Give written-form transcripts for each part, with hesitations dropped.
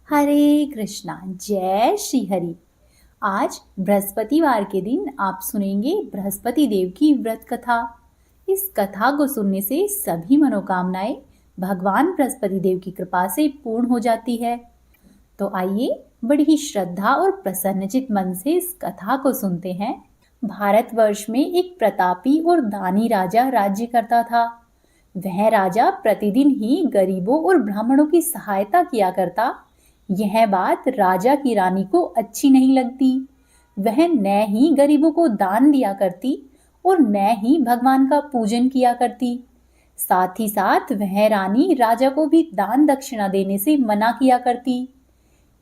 हरे कृष्णा। जय श्री हरि। आज बृहस्पतिवार के दिन आप सुनेंगे बृहस्पति देव की व्रत कथा। इस कथा को सुनने से सभी मनोकामनाएं भगवान बृहस्पति देव की कृपा से पूर्ण हो जाती है। तो आइए बड़ी ही श्रद्धा और प्रसन्नचित मन से इस कथा को सुनते हैं। भारतवर्ष में एक प्रतापी और दानी राजा राज्य करता था। वह राजा प्रतिदिन ही गरीबों और ब्राह्मणों की सहायता किया करता। यह बात राजा की रानी को अच्छी नहीं लगती। वह न ही गरीबों को दान दिया करती और न ही भगवान का पूजन किया करती। साथ ही साथ वह रानी राजा को भी दान दक्षिणा देने से मना किया करती।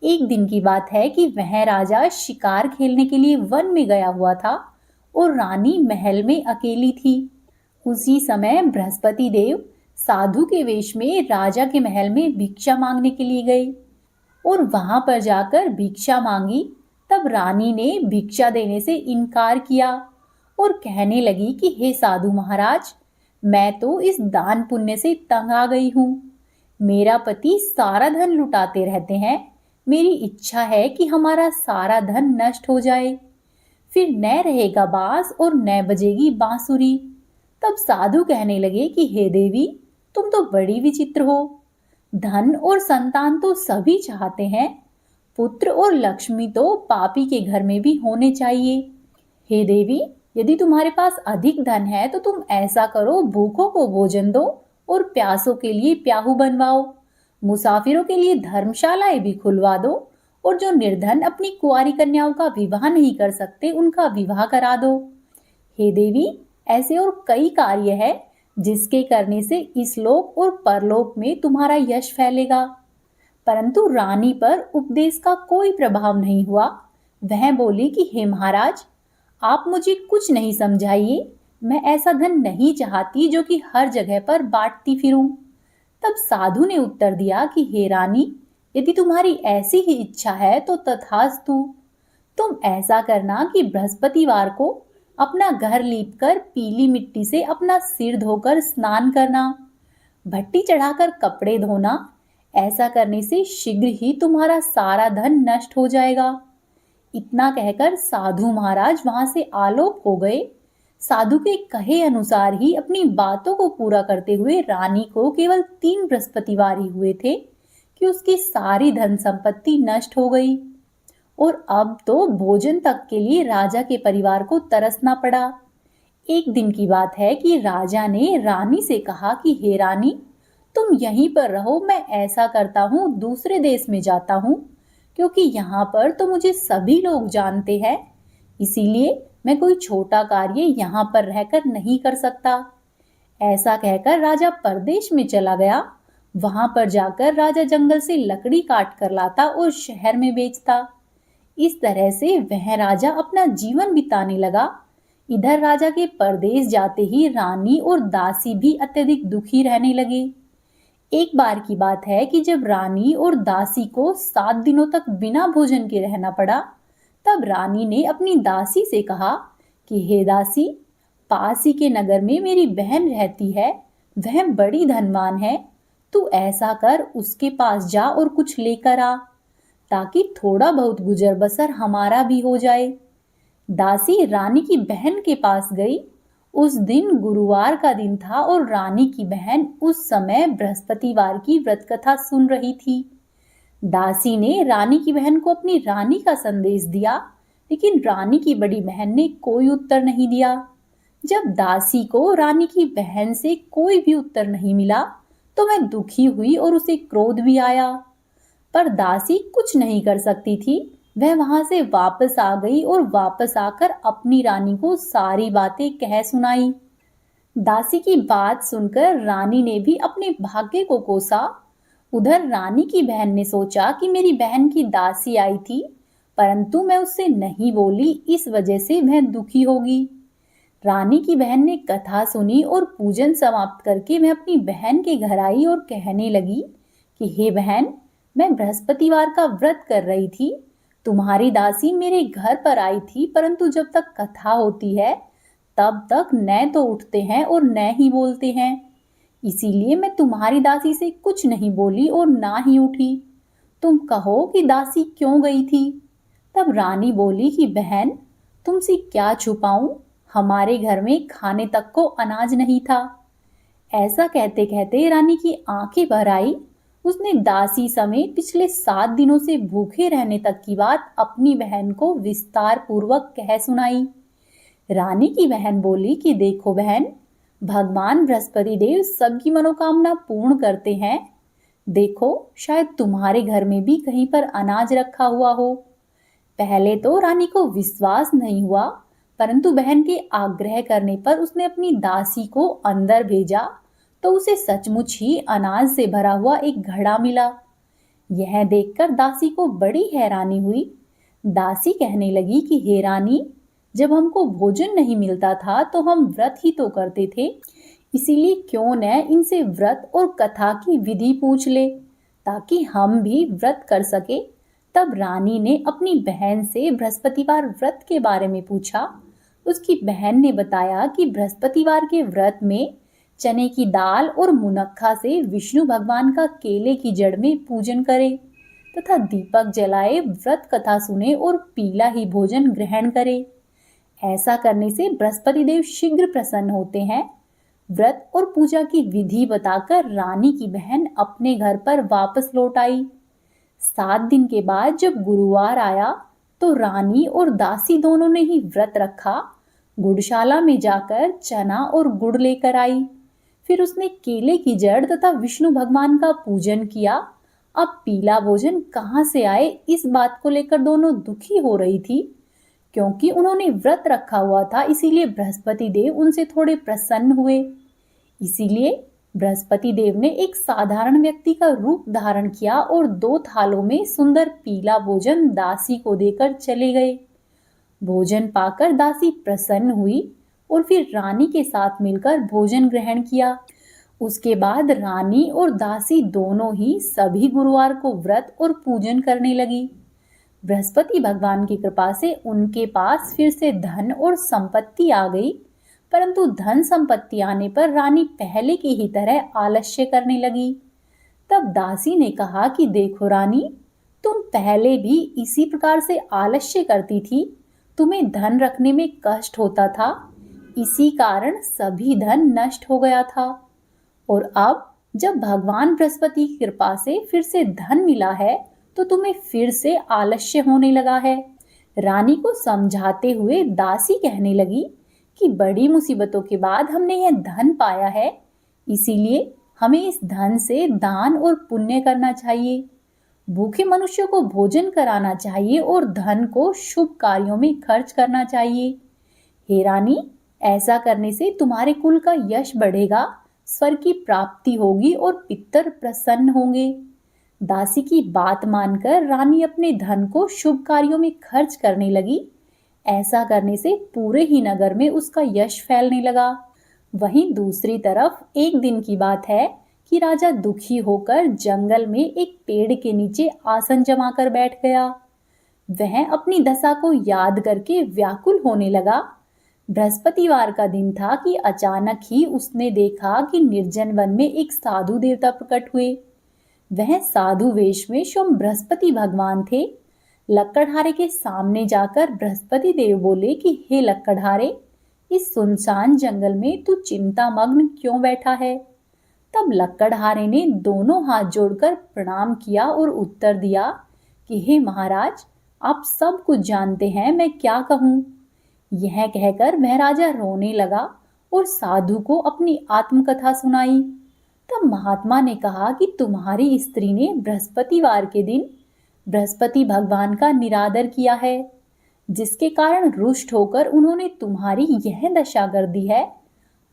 एक दिन की बात है कि वह राजा शिकार खेलने के लिए वन में गया हुआ था और रानी महल में अकेली थी। उसी समय बृहस्पति देव साधु के वेश में राजा के महल में भिक्षा मांगने के लिए गए और वहां पर जाकर भिक्षा मांगी। तब रानी ने भिक्षा देने से इनकार किया और कहने लगी कि हे साधु महाराज, मैं तो इस दान पुण्य से तंग आ गई हूँ। मेरा पति सारा धन लुटाते रहते हैं। मेरी इच्छा है कि हमारा सारा धन नष्ट हो जाए, फिर न रहेगा बांस और न बजेगी बांसुरी। तब साधु कहने लगे कि हे देवी, तुम तो बड़ी विचित्र हो। धन और संतान तो सभी चाहते हैं, पुत्र और लक्ष्मी तो पापी के घर में भी होने चाहिए। हे देवी, यदि तुम्हारे पास अधिक धन है तो तुम ऐसा करो, भूखों को भोजन दो और प्यासों के लिए प्याऊ बनवाओ। मुसाफिरों के लिए धर्मशालाएं भी खुलवा दो और जो निर्धन अपनी कुंवारी कन्याओं का विवाह नहीं कर सकते उनका विवाह करा दो। हे देवी, ऐसे और कई कार्य है जिसके करने से इस लोक और परलोक में तुम्हारा यश फैलेगा। परंतु रानी पर उपदेश का कोई प्रभाव नहीं हुआ। वह बोली कि हे महाराज, आप मुझे कुछ नहीं समझाइए। मैं ऐसा धन नहीं चाहती जो कि हर जगह पर बांटती फिरूं। तब साधु ने उत्तर दिया कि हे रानी, यदि तुम्हारी ऐसी ही इच्छा है तो तथास्तु। तुम ऐसा करना कि बृहस्पतिवार को अपना घर लीपकर पीली मिट्टी से अपना सिर धोकर स्नान करना, भट्टी चढ़ाकर कपड़े धोना। ऐसा करने से शीघ्र ही तुम्हारा सारा धन नष्ट हो जाएगा। इतना कहकर साधु महाराज वहां से आलोप हो गए। साधु के कहे अनुसार ही अपनी बातों को पूरा करते हुए रानी को केवल 3 बृहस्पतिवार ही हुए थे कि उसकी सारी धन संपत्ति नष्ट हो गई और अब तो भोजन तक के लिए राजा के परिवार को तरसना पड़ा। एक दिन की बात है कि राजा ने रानी से कहा कि हे रानी, तुम यहीं पर रहो, मैं ऐसा करता हूँ दूसरे देश में जाता हूँ, क्योंकि यहाँ पर तो मुझे सभी लोग जानते हैं। इसीलिए मैं कोई छोटा कार्य यहाँ पर रहकर नहीं कर सकता। ऐसा कहकर राजा परदेश में चला गया। वहां पर जाकर राजा जंगल से लकड़ी काट कर लाता और शहर में बेचता। इस तरह से वह राजा अपना जीवन बिताने लगा। इधर राजा के परदेश जाते ही रानी और दासी भी अत्यधिक दुखी रहने लगे। एक बार की बात है कि जब रानी और दासी को 7 दिनों तक बिना भोजन के रहना पड़ा, तब रानी ने अपनी दासी से कहा कि हे दासी, पास ही के नगर में मेरी बहन रहती है, वह बड़ी धनवान है। तू ऐसा कर, उसके पास जा और कुछ लेकर आ, ताकि थोड़ा बहुत गुजर बसर हमारा भी हो जाए। दासी रानी की बहन के पास गई। उस दिन गुरुवार का दिन था और रानी की बहन उस समय बृहस्पतिवार की व्रत कथा सुन रही थी। दासी ने रानी की बहन को अपनी रानी का संदेश दिया, लेकिन रानी की बड़ी बहन ने कोई उत्तर नहीं दिया। जब दासी को रानी की बहन से कोई भी उत्तर नहीं मिला तो वह दुखी हुई और उसे क्रोध भी आया, पर दासी कुछ नहीं कर सकती थी। वह वहां से वापस आ गई और वापस आकर अपनी रानी को सारी बातें कह सुनाई। दासी की बात सुनकर रानी ने भी अपने भाग्य को कोसा। उधर रानी की बहन ने सोचा कि मेरी बहन की दासी आई थी, परंतु मैं उससे नहीं बोली, इस वजह से वह दुखी होगी। रानी की बहन ने कथा सुनी और पूजन समाप्त करके मैं अपनी बहन के घर आई और कहने लगी कि हे बहन, मैं बृहस्पतिवार का व्रत कर रही थी। तुम्हारी दासी मेरे घर पर आई थी, परंतु जब तक कथा होती है तब तक न तो उठते हैं और न ही बोलते हैं। इसीलिए मैं तुम्हारी दासी से कुछ नहीं बोली और ना ही उठी। तुम कहो कि दासी क्यों गई थी। तब रानी बोली कि बहन, तुमसे क्या छुपाऊं, हमारे घर में खाने तक को अनाज नहीं था। ऐसा कहते कहते रानी की आंखें भर आई। उसने दासी समेत पिछले 7 दिनों से भूखे रहने तक की बात अपनी बहन को विस्तार पूर्वक कह सुनाई। रानी की बहन बोली कि देखो बहन, भगवान बृहस्पति देव सबकी मनोकामना पूर्ण करते हैं। देखो, शायद तुम्हारे घर में भी कहीं पर अनाज रखा हुआ हो। पहले तो रानी को विश्वास नहीं हुआ, परंतु बहन के आग्रह करने पर उसने अपनी दासी को अंदर भेजा तो उसे सचमुच ही अनाज से भरा हुआ एक घड़ा मिला। यह देखकर दासी को बड़ी हैरानी हुई। दासी कहने लगी कि हे रानी, जब हमको भोजन नहीं मिलता था तो हम व्रत ही तो करते थे, इसीलिए क्यों न इनसे व्रत और कथा की विधि पूछ ले ताकि हम भी व्रत कर सके। तब रानी ने अपनी बहन से बृहस्पतिवार व्रत के बारे में पूछा। उसकी बहन ने बताया कि बृहस्पतिवार के व्रत में चने की दाल और मुनक्खा से विष्णु भगवान का केले की जड़ में पूजन करे तथा दीपक जलाए, व्रत कथा सुने और पीला ही भोजन ग्रहण करे। ऐसा करने से बृहस्पति देव शीघ्र प्रसन्न होते हैं। व्रत और पूजा की विधि बताकर रानी की बहन अपने घर पर वापस लौट आई। 7 दिन के बाद जब गुरुवार आया तो रानी और दासी दोनों ने ही व्रत रखा। गुड़शाला में जाकर चना और गुड़ लेकर आई। फिर उसने केले की जड़ तथा विष्णु भगवान का पूजन किया। अब पीला भोजन कहाँ से आए, इस बात को लेकर दोनों दुखी हो रही थी। क्योंकि उन्होंने व्रत रखा हुआ था, इसीलिए बृहस्पति देव उनसे थोड़े प्रसन्न हुए। इसीलिए बृहस्पति देव ने एक साधारण व्यक्ति का रूप धारण किया और 2 थालों में सुंदर पीला भोजन दासी को देकर चले गए। भोजन पाकर दासी प्रसन्न हुई और फिर रानी के साथ मिलकर भोजन ग्रहण किया। उसके बाद रानी और दासी दोनों ही सभी गुरुवार को व्रत और पूजन करने लगी। बृहस्पति भगवान की कृपा से उनके पास फिर से धन और संपत्ति आ गई, परंतु धन संपत्ति आने पर रानी पहले की ही तरह आलस्य करने लगी। तब दासी ने कहा कि देखो रानी, तुम पहले भी इसी प्रकार से आलस्य करती थी। तुम्हें धन रखने में कष्ट होता था, इसी कारण सभी धन नष्ट हो गया था। और अब जब भगवान बृहस्पति की कृपा से फिर से धन मिला है तो तुम्हें फिर से आलस्य होने लगा है। रानी को समझाते हुए दासी कहने लगी कि बड़ी मुसीबतों के बाद हमने यह धन पाया है, इसीलिए हमें इस धन से दान और पुण्य करना चाहिए। भूखे मनुष्यों को भोजन कराना चाहिए और धन को शुभ कार्यों में खर्च करना चाहिए। हे रानी, ऐसा करने से तुम्हारे कुल का यश बढ़ेगा, स्वर्ग की प्राप्ति होगी और पितर प्रसन्न होंगे। दासी की बात मानकर रानी अपने धन को शुभ कार्यों में खर्च करने लगी। ऐसा करने से पूरे ही नगर में उसका यश फैलने लगा। वहीं दूसरी तरफ एक दिन की बात है कि राजा दुखी होकर जंगल में एक पेड़ के नीचे आसन जमाकर बैठ गया। वह अपनी दशा को याद करके व्याकुल होने लगा। बृहस्पतिवार का दिन था कि अचानक ही उसने देखा कि निर्जन वन में एक साधु देवता प्रकट हुए। वह साधु वेश में स्वयं बृहस्पति भगवान थे। लक्कड़हारे के सामने जाकर बृहस्पति देव बोले कि हे लक्कड़हारे, इस सुनसान जंगल में तू चिंता मग्न क्यों बैठा है। तब लक्कड़हारे ने दोनों हाथ जोड़कर प्रणाम किया और उत्तर दिया कि हे महाराज, आप सब कुछ जानते हैं, मैं क्या कहूँ। यह कहकर वह राजा रोने लगा और साधु को अपनी आत्मकथा सुनाई। तब महात्मा ने कहा कि तुम्हारी स्त्री ने बृहस्पतिवार के दिन बृहस्पति भगवान का निरादर किया है, जिसके कारण रुष्ट होकर उन्होंने तुम्हारी यह दशा कर दी है।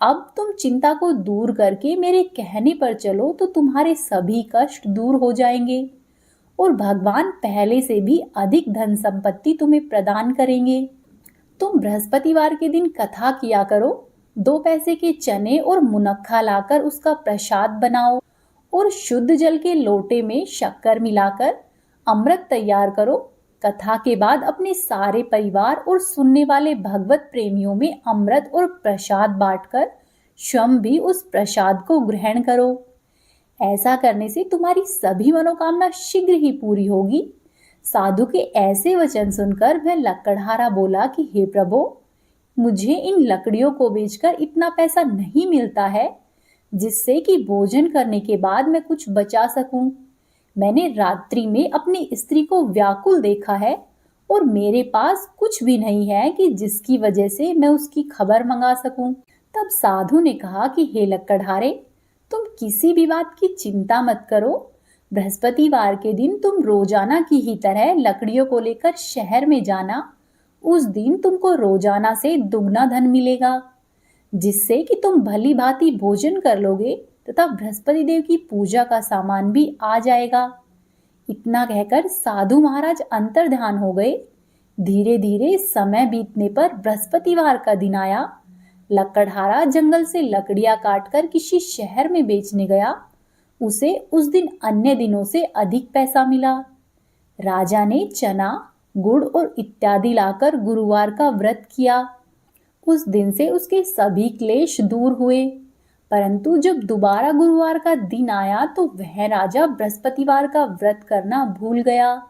अब तुम चिंता को दूर करके मेरे कहने पर चलो तो तुम्हारे सभी कष्ट दूर हो जाएंगे और भगवान पहले से भी अधिक धन संपत्ति तुम्हें प्रदान करेंगे। तुम बृहस्पतिवार के दिन कथा किया करो, 2 पैसे के चने और मुनक्खा लाकर उसका प्रसाद बनाओ और शुद्ध जल के लोटे में शक्कर मिलाकर अमृत तैयार करो। कथा के बाद अपने सारे परिवार और सुनने वाले भगवत प्रेमियों में अमृत और प्रसाद बांटकर स्वयं भी उस प्रसाद को ग्रहण करो। ऐसा करने से तुम्हारी सभी मनोकामना शीघ्र ही पूरी होगी। साधु के ऐसे वचन सुनकर वह लकड़हारा बोला कि हे प्रभु, मुझे इन लकड़ियों को बेचकर इतना पैसा नहीं मिलता है जिससे कि भोजन करने के बाद मैं कुछ बचा सकूं। मैंने रात्रि में अपनी स्त्री को व्याकुल देखा है और मेरे पास कुछ भी नहीं है कि जिसकी वजह से मैं उसकी खबर मंगा सकूं। तब साधु ने कहा कि हे लकड़हारे, तुम किसी भी बात की चिंता मत करो। बृहस्पतिवार के दिन तुम रोजाना की ही तरह लकड़ियों को लेकर शहर में जाना। उस दिन तुमको रोजाना से दुगना धन मिलेगा, जिससे कि तुम भली भांति भोजन कर लोगे तथा बृहस्पति देव की पूजा का सामान भी आ जाएगा। इतना कहकर साधु महाराज अंतर्ध्यान हो गए। धीरे धीरे समय बीतने पर बृहस्पतिवार का दिन आया। लकड़हारा जंगल से लकड़ियां काटकर किसी शहर में बेचने गया। उसे उस दिन अन्य दिनों से अधिक पैसा मिला। राजा ने चना, गुड़ और इत्यादि लाकर गुरुवार का व्रत किया। उस दिन से उसके सभी क्लेश दूर हुए। परंतु जब दोबारा गुरुवार का दिन आया तो वह राजा बृहस्पतिवार का व्रत करना भूल गया।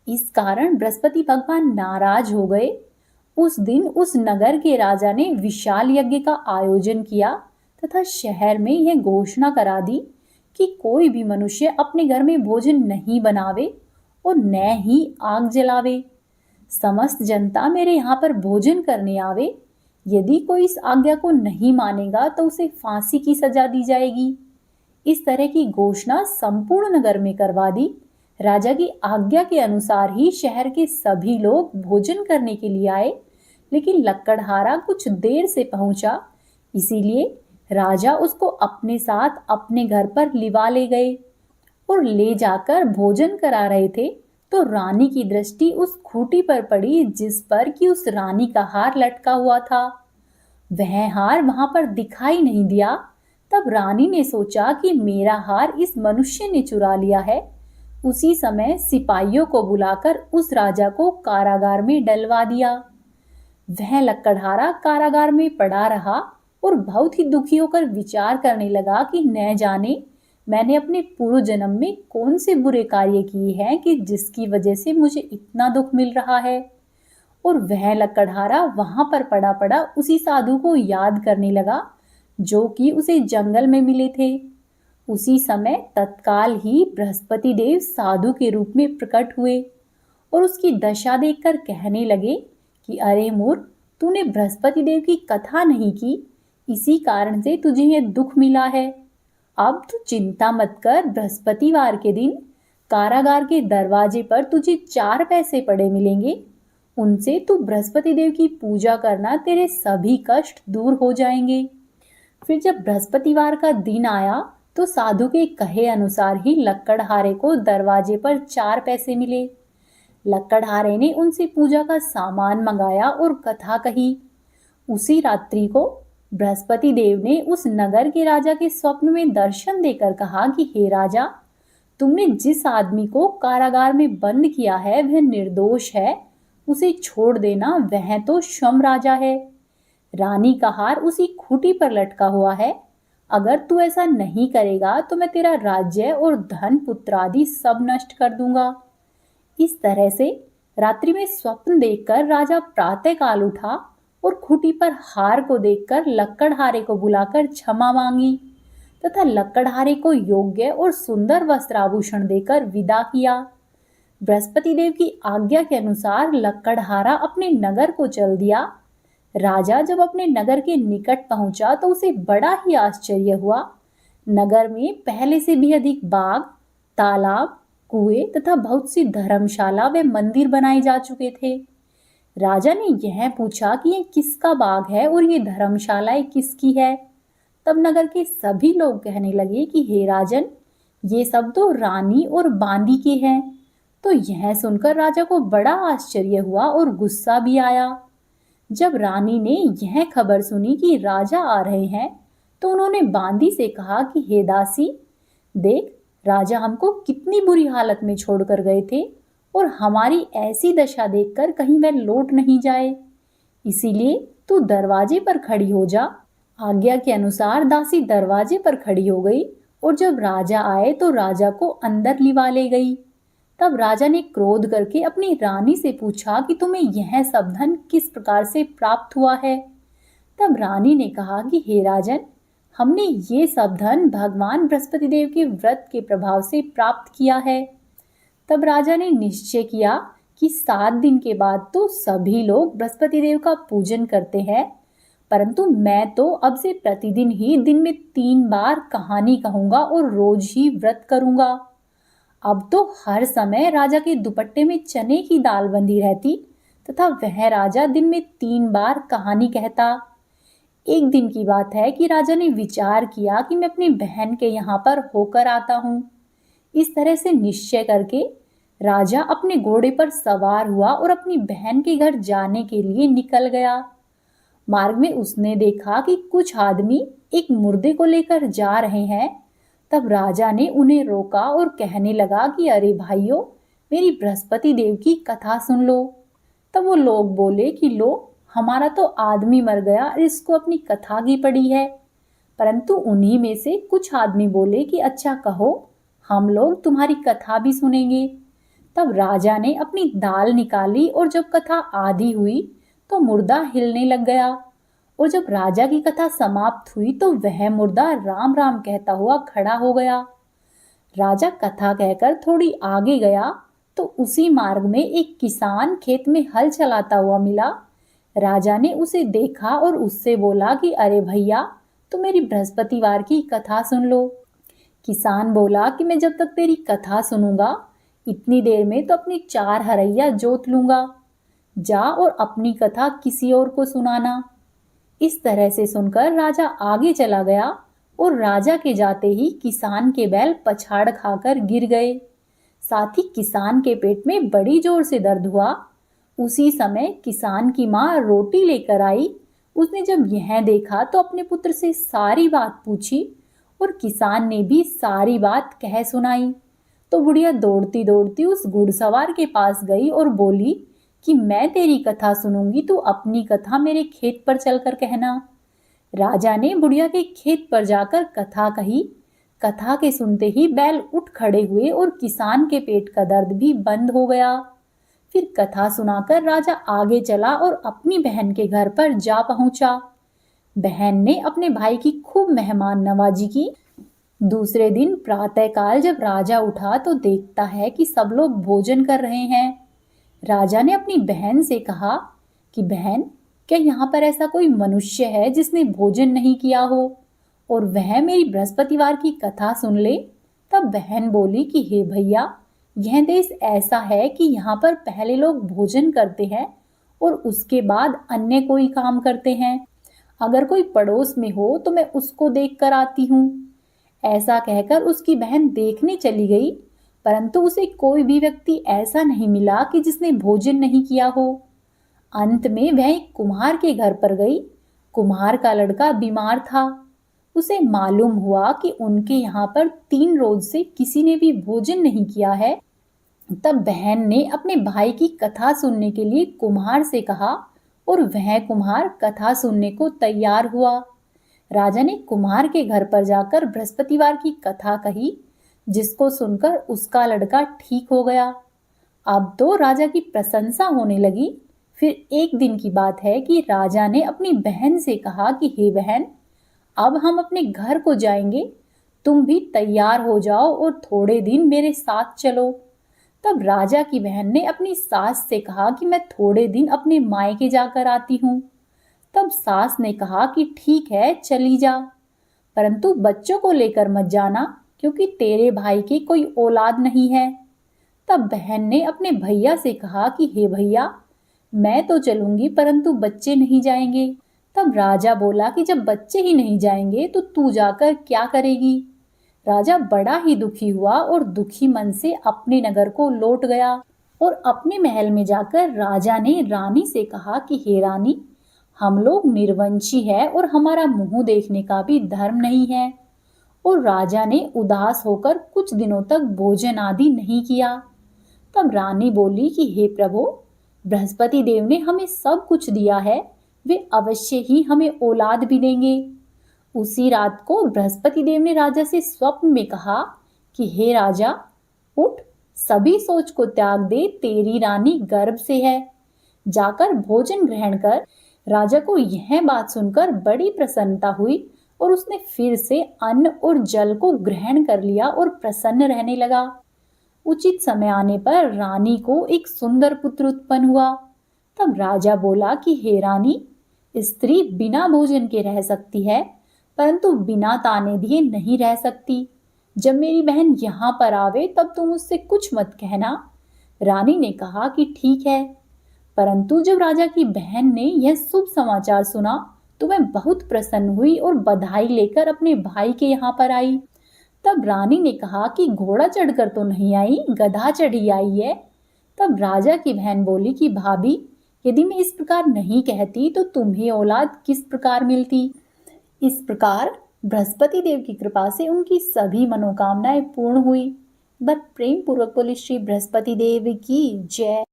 इस कारण बृहस्पति भगवान नाराज हो गए। उस दिन उस नगर के राजा ने विशाल यज्ञ का आयोजन किया तथा शहर में यह घोषणा करा दी कि कोई भी मनुष्य अपने घर में भोजन नहीं बनावे और न ही आग जलावे। समस्त जनता मेरे यहाँ पर भोजन करने आवे। यदि कोई इस आज्ञा को नहीं मानेगा तो उसे फांसी की सजा दी जाएगी। इस तरह की घोषणा संपूर्ण नगर में करवा दी। राजा की आज्ञा के अनुसार ही शहर के सभी लोग भोजन करने के लिए आए, लेकिन लकड़हारा कुछ देर से पहुंचा, इसीलिए राजा उसको अपने साथ अपने घर पर लिवा ले गए और ले जाकर भोजन करा रहे थे तो रानी की दृष्टि उस खूंटी पर पड़ी जिस पर कि उस रानी का हार लटका हुआ था। वह हार वहां पर दिखाई नहीं दिया। तब रानी ने सोचा कि मेरा हार इस मनुष्य ने चुरा लिया है। उसी समय सिपाहियों को बुलाकर उस राजा को कारागार में डलवा दिया। वह लकड़हारा कारागार में पड़ा रहा और बहुत ही दुखी होकर विचार करने लगा कि न जाने मैंने अपने पूर्व जन्म में कौन से बुरे कार्य किए हैं कि जिसकी वजह से मुझे इतना दुख मिल रहा है। और वह लकड़हारा वहां पर पड़ा पड़ा उसी साधु को याद करने लगा जो कि उसे जंगल में मिले थे। उसी समय तत्काल ही बृहस्पति देव साधु के रूप में प्रकट हुए और उसकी दशा देखकर कहने लगे कि अरे मूर्ख, तूने बृहस्पति देव की कथा नहीं की, इसी कारण से तुझे यह दुख मिला है। अब तू चिंता मत कर। बृहस्पतिवार के दिन कारागार के दरवाजे पर तुझे 4 पैसे पड़े मिलेंगे। उनसे तू बृहस्पति देव की पूजा करना, तेरे सभी कष्ट दूर हो जाएंगे। फिर जब बृहस्पतिवार का दिन आया तो साधु के कहे अनुसार ही लकड़हारे को दरवाजे पर 4 पैसे मिले। लकड़हारे ने उनसे पूजा का सामान मंगाया और कथा कही। उसी रात्रि को बृहस्पति देव ने उस नगर के राजा के स्वप्न में दर्शन देकर कहा कि हे राजा, तुमने जिस आदमी को कारागार में बंद किया है वह निर्दोष है, उसे छोड़ देना, वह तो स्वयं राजा है। रानी का हार उसी खूंटी पर लटका हुआ है। अगर तू ऐसा नहीं करेगा तो मैं तेरा राज्य और धन पुत्र आदि सब नष्ट कर दूंगा। इस तरह से रात्रि में स्वप्न देखकर राजा प्रातः काल उठा और खूंटी पर हार को देखकर लकड़हारे को बुलाकर क्षमा मांगी तथा लकड़हारे को योग्य और सुंदर वस्त्र आभूषण देकर विदा किया। बृहस्पति देव की आज्ञा के अनुसार लकड़हारा अपने नगर को चल दिया। राजा जब अपने नगर के निकट पहुंचा तो उसे बड़ा ही आश्चर्य हुआ। नगर में पहले से भी अधिक बाग, तालाब, कुएं तथा बहुत सी धर्मशाला व मंदिर बनाए जा चुके थे। राजा ने यह पूछा कि यह किसका बाग है और ये धर्मशालाएं किसकी है। तब नगर के सभी लोग कहने लगे कि हे राजन, ये सब तो रानी और बांदी के हैं। तो यह सुनकर राजा को बड़ा आश्चर्य हुआ और गुस्सा भी आया। जब रानी ने यह खबर सुनी कि राजा आ रहे हैं तो उन्होंने बांदी से कहा कि हे दासी, देख, राजा हमको कितनी बुरी हालत में छोड़कर गए थे और हमारी ऐसी दशा देखकर कहीं वह लौट नहीं जाए, इसीलिए तू दरवाजे पर खड़ी हो जा। आज्ञा के अनुसार दासी दरवाजे पर खड़ी हो गई और जब राजा आए तो राजा को अंदर लिवा ले गई। तब राजा ने क्रोध करके अपनी रानी से पूछा कि तुम्हें यह सब धन किस प्रकार से प्राप्त हुआ है। तब रानी ने कहा कि हे राजन, हमने ये सब धन भगवान बृहस्पति देव के व्रत के प्रभाव से प्राप्त किया है। तब राजा ने निश्चय किया कि 7 दिन के बाद तो सभी लोग बृहस्पति देव का पूजन करते हैं, परंतु मैं तो अब से प्रतिदिन ही दिन में 3 बार कहानी कहूंगा और रोज ही व्रत करूंगा। अब तो हर समय राजा के दुपट्टे में चने की दाल बंधी रहती तथा वह राजा दिन में 3 बार कहानी कहता। एक दिन की बात है कि राजा ने विचार किया कि मैं अपनी बहन के यहाँ पर होकर आता हूँ। इस तरह से निश्चय करके राजा अपने घोड़े पर सवार हुआ और अपनी बहन के घर जाने के लिए निकल गया। मार्ग में उसने देखा कि कुछ आदमी एक मुर्दे को लेकर जा रहे हैं। तब राजा ने उन्हें रोका और कहने लगा कि अरे भाइयों, मेरी बृहस्पति देव की कथा सुन लो। तब वो लोग बोले कि लो, हमारा तो आदमी मर गया और इसको अपनी कथा की पड़ी है। परंतु उन्हीं में से कुछ आदमी बोले कि अच्छा कहो, हम लोग तुम्हारी कथा भी सुनेंगे। तब राजा ने अपनी दाल निकाली और जब कथा आधी हुई तो मुर्दा हिलने लग गया। और जब राजा की कथा समाप्त हुई तो वह मुर्दा राम राम कहता हुआ खड़ा हो गया। राजा कथा कहकर थोड़ी आगे गया तो उसी मार्ग में एक किसान खेत में हल चलाता हुआ मिला। राजा ने उसे देखा और उससे बोला कि अरे भैया, तुम मेरी बृहस्पतिवार की कथा सुन लो। किसान बोला कि मैं जब तक तेरी कथा सुनूंगा इतनी देर में तो अपनी 4 हरैया जोत लूंगा। जा और अपनी कथा किसी और को सुनाना। इस तरह से सुनकर राजा आगे चला गया और राजा के जाते ही किसान के बैल पछाड़ खाकर गिर गए। साथ ही किसान के पेट में बड़ी जोर से दर्द हुआ। उसी समय किसान की माँ रोटी लेकर आई। उसने जब यह देखा तो अपने पुत्र से सारी बात पूछी और किसान ने भी सारी बात कह सुनाई। तो बुढ़िया दौड़ती दौड़ती उस घुड़सवार के पास गई और बोली कि मैं तेरी कथा सुनूंगी, तू अपनी कथा मेरे खेत पर चलकर कहना। राजा ने बुढ़िया के खेत पर जाकर कथा कही। कथा के सुनते ही बैल उठ खड़े हुए और किसान के पेट का दर्द भी बंद हो गया। फिर कथा सुनाकर राजा आगे चला और अपनी बहन के घर पर जा पहुंचा। बहन ने अपने भाई की खूब मेहमान नवाजी की। दूसरे दिन प्रातःकाल जब राजा उठा तो देखता है कि सब लोग भोजन कर रहे हैं। राजा ने अपनी बहन से कहा कि बहन, क्या यहाँ पर ऐसा कोई मनुष्य है जिसने भोजन नहीं किया हो और वह मेरी बृहस्पतिवार की कथा सुन ले। तब बहन बोली कि हे भैया, यह देश ऐसा है कि यहाँ पर पहले लोग भोजन करते हैं और उसके बाद अन्य कोई काम करते हैं। अगर कोई पड़ोस में हो तो मैं उसको देख कर आती हूँ। ऐसा कहकर उसकी बहन देखने चली गई, परंतु उसे कोई भी व्यक्ति ऐसा नहीं मिला कि जिसने भोजन नहीं किया हो। अंत में वह एक कुम्हार के घर पर गई। कुम्हार का लड़का बीमार था। उसे मालूम हुआ कि उनके यहाँ पर 3 रोज से किसी ने भी भोजन नहीं किया है। तब बहन ने अपने भाई की कथा सुनने के लिए कुम्हार से कहा और वह कुम्हार कथा सुनने को तैयार हुआ। राजा ने कुम्हार के घर पर जाकर बृहस्पतिवार की कथा कही, जिसको सुनकर उसका लड़का ठीक हो गया। अब तो राजा की प्रशंसा होने लगी। फिर एक दिन की बात है कि राजा ने अपनी बहन से कहा कि हे बहन, अब हम अपने घर को जाएंगे, तुम भी तैयार हो जाओ और थोड़े दिन मेरे साथ चलो। तब राजा की बहन ने अपनी सास से कहा कि मैं थोड़े दिन अपने मायके जाकर आती हूँ। तब सास ने कहा कि ठीक है, चली जा, परंतु बच्चों को लेकर मत जाना, क्योंकि तेरे भाई की कोई औलाद नहीं है। तब बहन ने अपने भैया से कहा कि हे भैया, मैं तो चलूंगी परंतु बच्चे नहीं जाएंगे। तब राजा बोला कि जब बच्चे ही नहीं जाएंगे तो तू जाकर क्या करेगी। राजा बड़ा ही दुखी हुआ और दुखी मन से अपने नगर को लौट गया और अपने महल में जाकर राजा ने रानी से कहा कि हे रानी, हम लोग निर्वंशी है और हमारा मुंह देखने का भी धर्म नहीं है। और राजा ने उदास होकर कुछ दिनों तक भोजन आदि नहीं किया। तब रानी बोली कि हे प्रभु, बृहस्पति देव ने हमें सब कुछ दिया है, वे अवश्य ही हमें औलाद भी देंगे। उसी रात को बृहस्पति देव ने राजा से स्वप्न में कहा कि हे राजा, उठ, सभी सोच को त्याग दे, तेरी रानी गर्भ से है, जाकर भोजन ग्रहण कर। राजा को यह बात सुनकर बड़ी प्रसन्नता हुई और उसने फिर से अन्न और जल को ग्रहण कर लिया और प्रसन्न रहने लगा। उचित समय आने पर रानी को एक सुंदर पुत्र उत्पन्न हुआ। तब राजा बोला कि हे रानी, स्त्री बिना भोजन के रह सकती है, परंतु बिना ताने दिए नहीं रह सकती। जब मेरी बहन यहाँ पर आवे तब तुम उससे कुछ मत कहना। रानी ने कहा कि ठीक है। परंतु जब राजा की बहन ने यह शुभ समाचार सुना तो वह बहुत प्रसन्न हुई और बधाई लेकर अपने भाई के यहाँ पर आई। तब रानी ने कहा कि घोड़ा चढ़कर तो नहीं आई, गधा चढ़ी आई है। तब राजा की बहन बोली कि भाभी, यदि मैं इस प्रकार नहीं कहती तो तुम्हें औलाद किस प्रकार मिलती। इस प्रकार बृहस्पति देव की कृपा से उनकी सभी मनोकामनाएं पूर्ण हुई। बस प्रेम पूर्वक बोली श्री बृहस्पति देव की जय।